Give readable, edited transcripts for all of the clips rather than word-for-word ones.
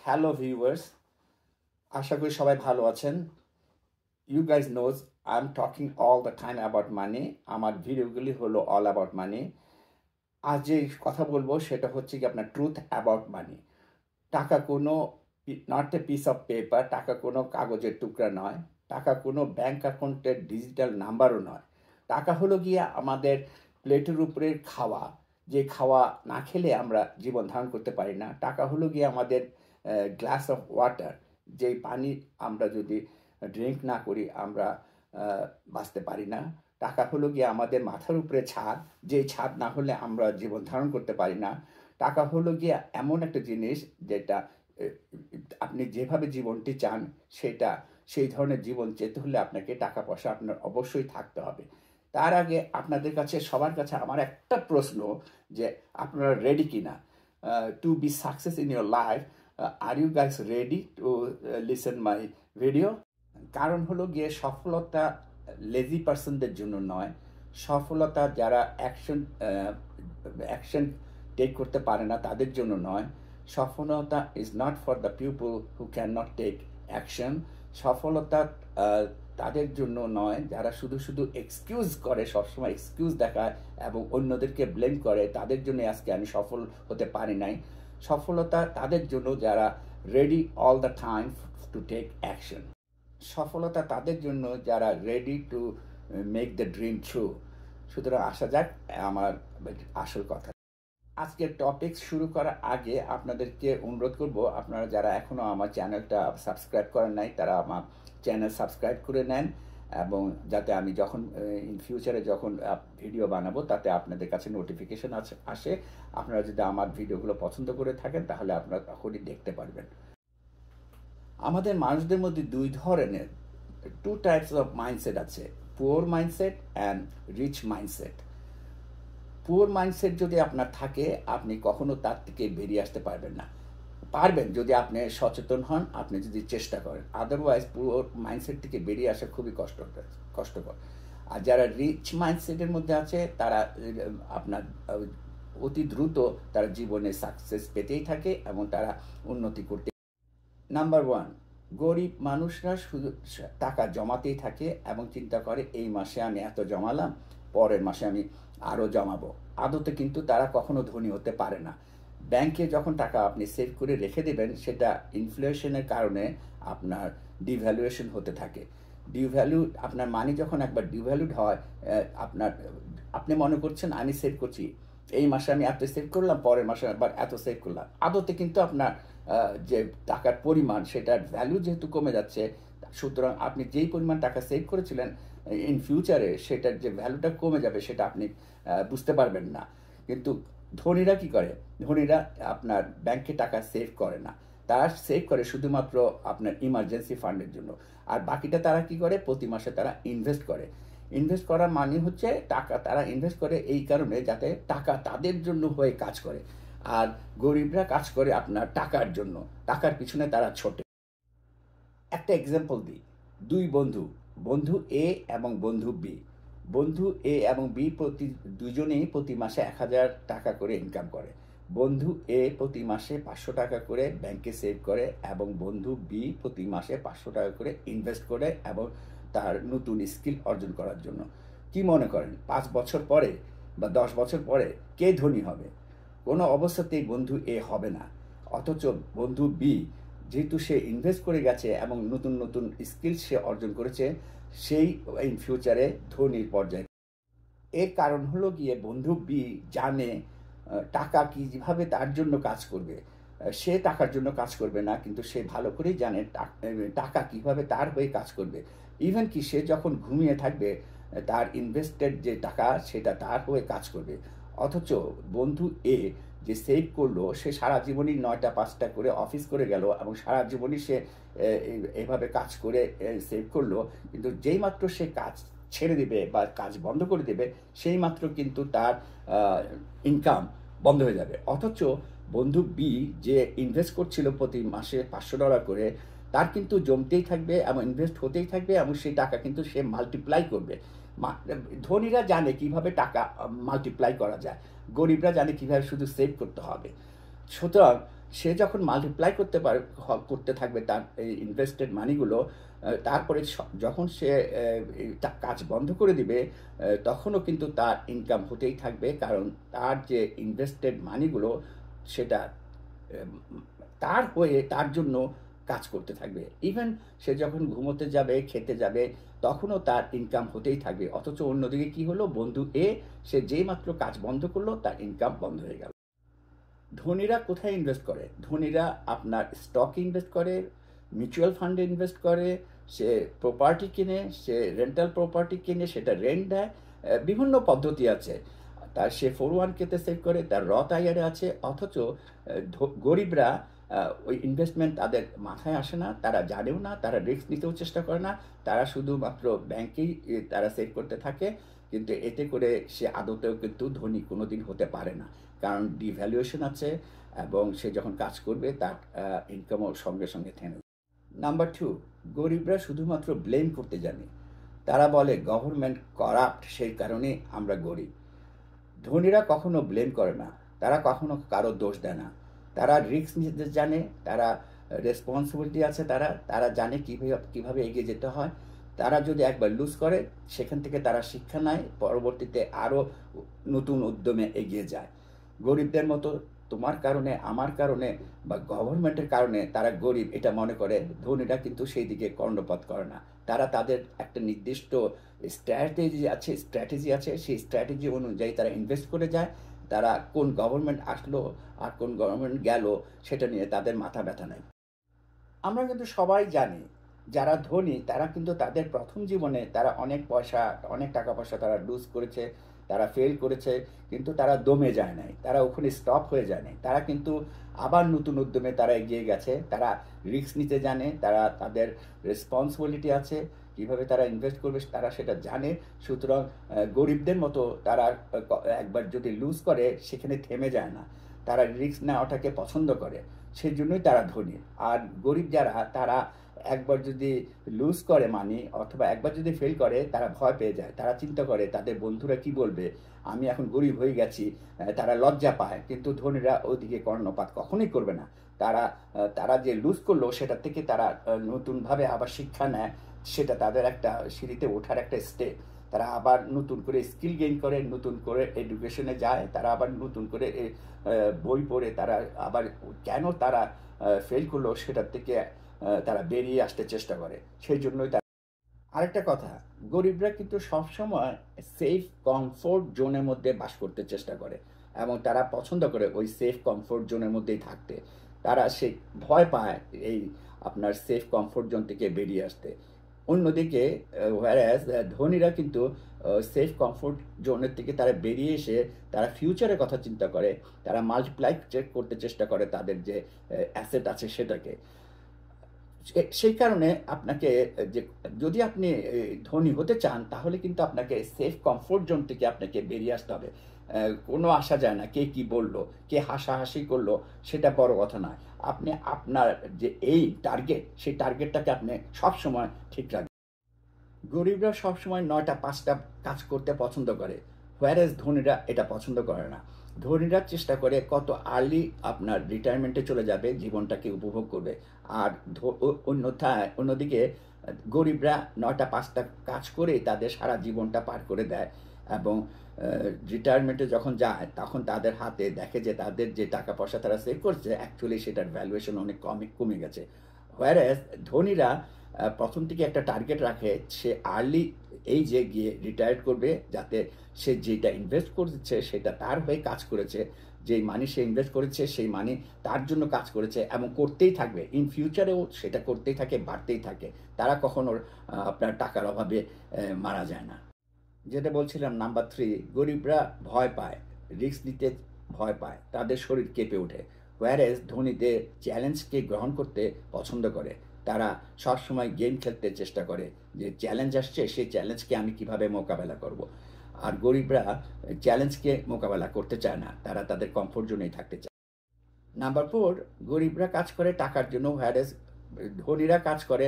Hello viewers, আশা করি সবাই ভালো আছেন। You guys knows I am talking all the time about money. আমার ভিডিওগুলি হলো অল অ্যাবাউট মানি। আজ যে কথা বলবো সেটা হচ্ছে কি আপনার ট্রুথ অ্যাবাউট মানি। টাকা কোনো not a piece of paper, টাকা কোনো কাগজের টুকরা নয়, টাকা কোনো ব্যাংক অ্যাকাউন্টের ডিজিটাল নাম্বারও নয়। টাকা হলো গিয়ে আমাদের প্লেটের উপরে খাওয়া, যে খাওয়া না খেলে আমরা জীবন ধারণ করতে পারি না। টাকা হলো গিয়ে আমাদের গ্লাস অফ ওয়াটার, যেই পানি আমরা যদি ড্রিঙ্ক না করি আমরা বাঁচতে পারি না। টাকা হলো গিয়ে আমাদের মাথার উপরে ছাদ, যেই ছাদ না হলে আমরা জীবন ধারণ করতে পারি না। টাকা হলো গিয়ে এমন একটা জিনিস যেটা আপনি যেভাবে জীবনটি চান সেই ধরনের জীবন যেতে হলে আপনাকে টাকা পয়সা আপনার অবশ্যই থাকতে হবে। তার আগে আপনাদের কাছে সবার কাছে আমার একটা প্রশ্ন, যে আপনারা রেডি কিনা to be success in your life? Are you guys ready to listen my video? কারণ হলো গিয়ে সফলতা লেজি পার্সনদের জন্য নয়, সফলতা যারা অ্যাকশন টেক করতে পারে না তাদের জন্য নয়। সফলতা is not for the people who can not take action. সফলতা তাদের জন্য নয় যারা শুধু শুধু এক্সকিউজ করে, সবসময় এক্সকিউজ দেখায় এবং অন্যদেরকে ব্লেম করে। তাদের জন্য আজকে আমি সফল হতে পারি নাই। সফলতা তাদের জন্য যারা ready all the time to take action. সফলতা তাদের জন্য যারা ready to make the dream true. সুতরাং আসা যাক আমার আসল কথা। আজকের টপিক শুরু করার আগে আপনাদেরকে অনুরোধ করব, আপনারা যারা এখনও আমার চ্যানেলটা সাবস্ক্রাইব করেন নাই তারা আমার চ্যানেল সাবস্ক্রাইব করে নেন, এবং যাতে আমি যখন ইন ফিউচারে যখন ভিডিও বানাবো তাতে আপনাদের কাছে নোটিফিকেশন আসে। আপনারা যদি আমার ভিডিওগুলো পছন্দ করে থাকেন তাহলে আপনারা তখনই দেখতে পারবেন। আমাদের মানুষদের মধ্যে দুই ধরনের, টু টাইপস অফ মাইন্ডসেট আছে, poor mindset and rich mindset. Poor mindset যদি আপনার থাকে আপনি কখনো তার থেকে বেরিয়ে আসতে পারবেন না। পারবেন যদি আপনি সচেতন হন, আপনি যদি চেষ্টা করেন। আদারওয়াইজ পুয়ার মাইন্ডসেট থেকে বেরিয়ে আসা খুবই কষ্টকর। আর যারা রিচ মাইন্ডসেটের মধ্যে আছে তারা আপনার অতি দ্রুত তারা জীবনে সাকসেস পেতেই থাকে এবং তারা উন্নতি করতে। নাম্বার ওয়ান, গরিব মানুষরা শুধু টাকা জমাতেই থাকে এবং চিন্তা করে এই মাসে আমি এত জমালাম, পরের মাসে আমি আরও জমাবো। আদতে কিন্তু তারা কখনো ধনী হতে পারে না। ব্যাংকে যখন টাকা আপনি সেভ করে রেখে দেবেন সেটা ইনফ্লেশনের কারণে আপনার ডিভ্যালুয়েশন হতে থাকে। আপনার মানি যখন একবার ডিভ্যালুড হয়, আপনি মনে করছেন আমি সেভ করছি, এই মাসে আমি এত সেভ করলাম, পরের মাসে আবার এত সেভ করলাম। আদতে কিন্তু আপনার যে টাকার পরিমাণ সেটার ভ্যালু যেহেতু কমে যাচ্ছে, সুতরাং আপনি যেই পরিমাণ টাকা সেভ করেছিলেন ইন ফিউচারে সেটার যে ভ্যালুটা কমে যাবে সেটা আপনি বুঝতে পারবেন না। কিন্তু ধনীরা কি করে? ধনীরা আপনার ব্যাংকে টাকা সেভ করে না, তারা সেভ করে শুধুমাত্র আপনার ইমার্জেন্সি ফান্ডের জন্য। আর বাকিটা তারা কি করে? প্রতি মাসে তারা ইনভেস্ট করে। ইনভেস্ট করার মানে হচ্ছে টাকা তারা ইনভেস্ট করে এই কারণে যাতে টাকা তাদের জন্য হয়ে কাজ করে। আর গরিবরা কাজ করে আপনার টাকার জন্য, টাকার পিছনে তারা ছোটে। একটা এক্সাম্পল দিই, দুই বন্ধু এ এবং বন্ধু বি। বন্ধু এ এবং বি দুজনেই প্রতি মাসে 1000 টাকা করে ইনকাম করে। বন্ধু এ প্রতি মাসে 500 টাকা করে ব্যাংকে সেভ করে এবং বন্ধু বি প্রতি মাসে 500 টাকা করে ইনভেস্ট করে এবং তার নতুন স্কিল অর্জন করার জন্য। কি মনে করেন 5 বছর পরে বা 10 বছর পরে কে ধনী হবে? কোনো অবস্থাতেই বন্ধু এ হবে না। অথচ বন্ধু বি যেহেতু সে ইনভেস্ট করে গেছে এবং নতুন নতুন স্কিল সে অর্জন করেছে, সেই ইন ফিউচারে ধনীর পর্যায়ে। এর কারণ হলো গিয়ে বন্ধু বি জানে টাকা কীভাবে তার জন্য কাজ করবে। সে টাকার জন্য কাজ করবে না, কিন্তু সে ভালো করেই জানে টাকা কীভাবে তার হয়ে কাজ করবে। ইভেন কি সে যখন ঘুমিয়ে থাকবে তার ইনভেস্টেড যে টাকা সেটা তার হয়ে কাজ করবে। অথচ বন্ধু এ যে সেভ করলো, সে সারা জীবনই 9টা 5টা করে অফিস করে গেল এবং সারা জীবনই সে এইভাবে কাজ করে সেভ করলো, কিন্তু যেই মাত্র সে কাজ ছেড়ে দেবে বা কাজ বন্ধ করে দেবে সেই মাত্র কিন্তু তার ইনকাম বন্ধ হয়ে যাবে। অথচ বন্ধু বি যে ইনভেস্ট করছিল প্রতি মাসে $500 করে, তার কিন্তু জমতেই থাকবে এবং ইনভেস্ট হতেই থাকবে এবং সেই টাকা কিন্তু সে মাল্টিপ্লাই করবে। ধনীরা জানে কিভাবে টাকা মাল্টিপ্লাই করা যায়, গরিবরা জানে কিভাবে শুধু সেভ করতে হবে। সুতরাং সে যখন মাল্টিপ্লাই করতে থাকবে তার এই ইনভেস্টেড মানিগুলো, তারপরে যখন সে কাজ বন্ধ করে দিবে, তখনও কিন্তু তার ইনকাম হতেই থাকবে, কারণ তার যে ইনভেস্টেড মানিগুলো সেটা তার হয়ে তার জন্য কাজ করতে থাকবে। ইভেন সে যখন ঘুমোতে যাবে, খেতে যাবে, তখনও তার ইনকাম হতেই থাকবে। অথচ অন্যদিকে কি হলো, বন্ধু এ সে যেই মাত্র কাজ বন্ধ করলো তার ইনকাম বন্ধ হয়ে গেল। ধনীরা কোথায় ইনভেস্ট করে? ধনীরা আপনার স্টকে ইনভেস্ট করে, মিউচুয়াল ফান্ডে ইনভেস্ট করে, সে প্রপার্টি কিনে, সে রেন্টাল প্রপার্টি কিনে সেটা রেন্ট দেয়। বিভিন্ন পদ্ধতি আছে। তার সে 401k-তে সেভ করে, তার রথ আইআরে আছে। অথচ গরিবরা ওই ইনভেস্টমেন্ট তাদের মাথায় আসে না, তারা জানেও না, তারা রিস্ক নিতেও চেষ্টা করে না। তারা শুধুমাত্র ব্যাংকেই তারা সেভ করতে থাকে, কিন্তু এতে করে সে আদতেও কিন্তু ধনী কোনোদিন হতে পারে না, কারণ ডিভ্যালুয়েশন আছে এবং সে যখন কাজ করবে তার ইনকামও সঙ্গে সঙ্গে থেমে। নাম্বার 2, গরিবরা শুধুমাত্র ব্লেম করতে জানে। তারা বলে গভর্নমেন্ট করাপ্ট, সেই কারণে আমরা গরিব। ধনীরা কখনো ব্লেম করে না, তারা কখনো কারো দোষ দেয় না। তারা রিস্ক নিতে জানে, তারা রেসপন্সিবিলিটি আছে, তারা জানে কীভাবে এগিয়ে যেতে হয়। তারা যদি একবার লুজ করে, সেখান থেকে তারা শিক্ষা নেয়, পরবর্তীতে আরও নতুন উদ্যমে এগিয়ে যায়। গরিবদের মতো তোমার কারণে, আমার কারণে বা গভর্নমেন্টের কারণে তারা গরিব এটা মনে করে ধনীরা কিন্তু সেই দিকে কর্ণপাত করে না। তারা তাদের একটা নির্দিষ্ট স্ট্র্যাটেজি আছে, সেই স্ট্র্যাটেজি অনুযায়ী তারা ইনভেস্ট করে যায়। তারা কোন গভর্নমেন্ট আসলো আর কোন গভর্নমেন্ট গেল সেটা নিয়ে তাদের মাথা ব্যথা নেই। আমরা কিন্তু সবাই জানি যারা ধনী তারা কিন্তু তাদের প্রথম জীবনে তারা অনেক টাকা পয়সা তারা লুজ করেছে, তারা ফেল করেছে, কিন্তু তারা দমে যায় নাই, তারা ওখানে স্টপ হয়ে যায় নাই। তারা কিন্তু আবার নতুন উদ্যমে তারা এগিয়ে গেছে, তারা রিস্ক নিতে জানে, তাদের রেসপন্সিবিলিটি আছে, কীভাবে তারা ইনভেস্ট করবে তারা সেটা জানে। সুতরাং গরিবদের মতো তারা একবার যদি লুজ করে সেখানে থেমে যায় না, তারা রিস্ক নেওয়াটাকে পছন্দ করে, সেই জন্যই তারা ধনী। আর গরিব যারা, তারা একবার যদি লুজ করে মানি অথবা একবার যদি ফেল করে, তারা ভয় পেয়ে যায়, তারা চিন্তা করে তাদের বন্ধুরা কি বলবে, আমি এখন গরিব হয়ে গেছি, তারা লজ্জা পায়। কিন্তু ধনীরা ওইদিকে কর্ণপাত কখনোই করবে না। তারা যে লুজ করলো সেটা থেকে তারা নতুনভাবে আবার শিক্ষা নেয়, সেটা তাদের একটা সিঁড়িতে ওঠার একটা স্টেপ। তারা আবার নতুন করে স্কিল গেইন করে, নতুন করে এডুকেশনে যায়, তারা আবার নতুন করে বই পড়ে তারা আবার কেন তারা ফেল করলো সেটার থেকে তারা বেরিয়ে আসতে চেষ্টা করে। সেই জন্যই আরেকটা কথা, গরিবরা কিন্তু সবসময় সেফ কমফোর্ট জোনের মধ্যে বাস করতে চেষ্টা করে এবং তারা পছন্দ করে ওই সেফ কমফোর্ট জোনের মধ্যেই থাকতে। তারা সে ভয় পায় এই আপনার সেফ কমফোর্ট জোন থেকে বেরিয়ে আসতে। অন্যদিকে হোয়ারাস ধনীরা কিন্তু সেফ কমফোর্ট জোনের থেকে তারা বেরিয়ে এসে তারা ফিউচারের কথা চিন্তা করে, তারা মাল্টিপ্লাই করতে চেষ্টা করে তাদের যে অ্যাসেট আছে সেটাকে। সেই কারণে আপনাকে যে যদি আপনি ধনী হতে চান তাহলে কিন্তু আপনাকে সেফ কমফোর্ট জোন থেকে আপনাকে বেরিয়ে আসতে হবে। কোনো আসা যায় না কে কি বললো, কে হাসাহাসি করলো, সেটা বড় কথা নয়। আপনি আপনার যে এই টার্গেট, সেই টার্গেটটাকে আপনি সবসময় ঠিক রাখবেন। গরিবরা সবসময় 9টা 5টা কাজ করতে পছন্দ করে, হোয়ারেজ ধনীরা এটা পছন্দ করে না। ধনীরা চেষ্টা করে কত আর্লি আপনার রিটায়ারমেন্টে চলে যাবে, জীবনটাকে উপভোগ করবে। আর অন্যদিকে গরিবরা 9টা 5টা কাজ করে তাদের সারা জীবনটা পার করে দেয় এবং রিটায়ারমেন্টে যখন যায় তখন তাদের হাতে দেখে যে তাদের যে টাকা পয়সা তারা সেভ করছে অ্যাকচুয়ালি সেটার ভ্যালুয়েশন অনেক কমে গেছে। হোয়ারেজ ধনীরা প্রথম থেকে একটা টার্গেট রাখে, সে আর্লি এই যে গিয়ে রিটায়ার করবে, যাতে সে যেটা ইনভেস্ট করেছে সেটা তার হয়ে কাজ করেছে, যেই মানি সে ইনভেস্ট করেছে সেই মানি তার জন্য কাজ করেছে এবং করতেই থাকবে, ইন ফিউচারেও সেটা করতেই থাকে, বাড়তেই থাকে। তারা কখনো আপনার টাকার অভাবে মারা যায় না। যেটা বলছিলাম নাম্বার 3, গরিবরা ভয় পায়, রিস্ক নিতে ভয় পায়, তাদের শরীর কেঁপে ওঠে। হোয়ারেজ ধনীদের চ্যালেঞ্জকে গ্রহণ করতে পছন্দ করে, তারা সবসময় গেম খেলতে চেষ্টা করে যে চ্যালেঞ্জ আসছে সেই চ্যালেঞ্জকে আমি কিভাবে মোকাবেলা করব। আর গরিবরা চ্যালেঞ্জকে মোকাবেলা করতে চায় না, তারা তাদের কমফোর্ট জোনেই থাকতে চায়। নাম্বার 4, গরিবরা কাজ করে টাকার জন্য, হোয়ারেজ ধনীরা কাজ করে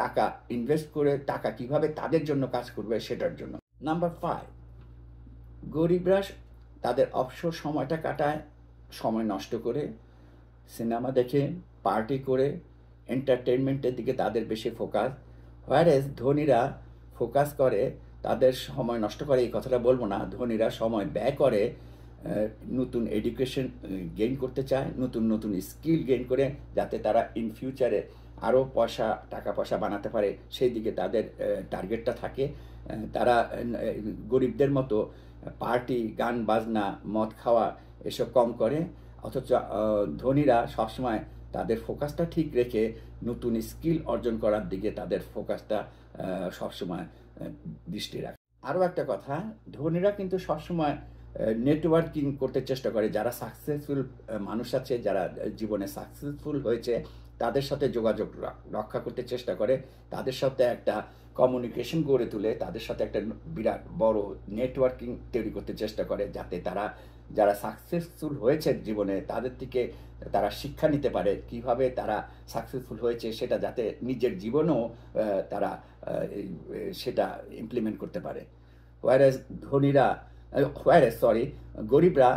টাকা ইনভেস্ট করে, টাকা কিভাবে তাদের জন্য কাজ করবে সেটার জন্য। নাম্বার 5, গরিবরা তাদের অবসর সময়টা কাটায় সময় নষ্ট করে, সিনেমা দেখে, পার্টি করে, এন্টারটেনমেন্টের দিকে তাদের বেশি ফোকাস। হোয়ারেজ ধনীরা ফোকাস করে, তাদের সময় নষ্ট করে এই কথাটা বলবো না, ধনীরা সময় ব্যয় করে নতুন এডুকেশন গেইন করতে চায়, নতুন নতুন স্কিল গেইন করে, যাতে তারা ইন ফিউচারে আরও টাকা পয়সা বানাতে পারে, সেই দিকে তাদের টার্গেটটা থাকে। তারা গরিবদের মতো পার্টি, গান বাজনা, মদ খাওয়া এসব কম করে। অথচ ধনীরা সবসময় তাদের ফোকাসটা ঠিক রেখে নতুন স্কিল অর্জন করার দিকে তাদের ফোকাসটা সবসময় দৃষ্টি রাখে। আরও একটা কথা, ধনীরা কিন্তু সবসময় নেটওয়ার্কিং করতে চেষ্টা করে। যারা সাকসেসফুল মানুষ আছে, যারা জীবনে সাকসেসফুল হয়েছে, তাদের সাথে যোগাযোগ রক্ষা করতে চেষ্টা করে, তাদের সাথে একটা কমিউনিকেশন গড়ে তুলে, তাদের সাথে একটা বিরাট বড় নেটওয়ার্কিং তৈরি করতে চেষ্টা করে, যাতে তারা যারা সাকসেসফুল হয়েছে জীবনে, তাদের থেকে তারা শিক্ষা নিতে পারে কিভাবে তারা সাকসেসফুল হয়েছে, সেটা যাতে নিজের জীবনেও তারা সেটা ইমপ্লিমেন্ট করতে পারে। গরিবরা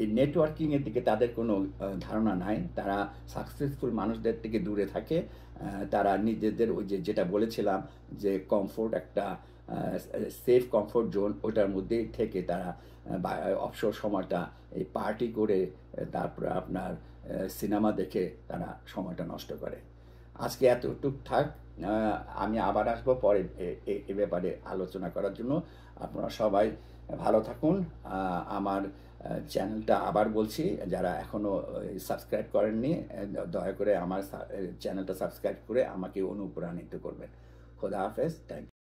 এই নেটওয়ার্কিংয়ের দিকে তাদের কোনো ধারণা নাই, তারা সাকসেসফুল মানুষদের থেকে দূরে থাকে। তারা নিজেদের ওই যেটা বলেছিলাম যে কমফোর্ট, একটা সেফ কমফোর্ট জোন, ওটার মধ্যেই থেকে তারা অবসর সময়টা এই পার্টি করে, তারপরে আপনার সিনেমা দেখে তারা সময়টা নষ্ট করে। আজকে এতটুক থাক, আমি আবার আসবো পরে এ ব্যাপারে আলোচনা করার জন্য। আপনারা সবাই ভালো থাকুন। আমার চ্যানেলটা আবার বলছি, যারা এখনও সাবস্ক্রাইব করেননি, দয়া করে আমার চ্যানেলটা সাবস্ক্রাইব করে আমাকে অনুপ্রাণিত করবেন। খোদা হাফেজ, থ্যাংক ইউ।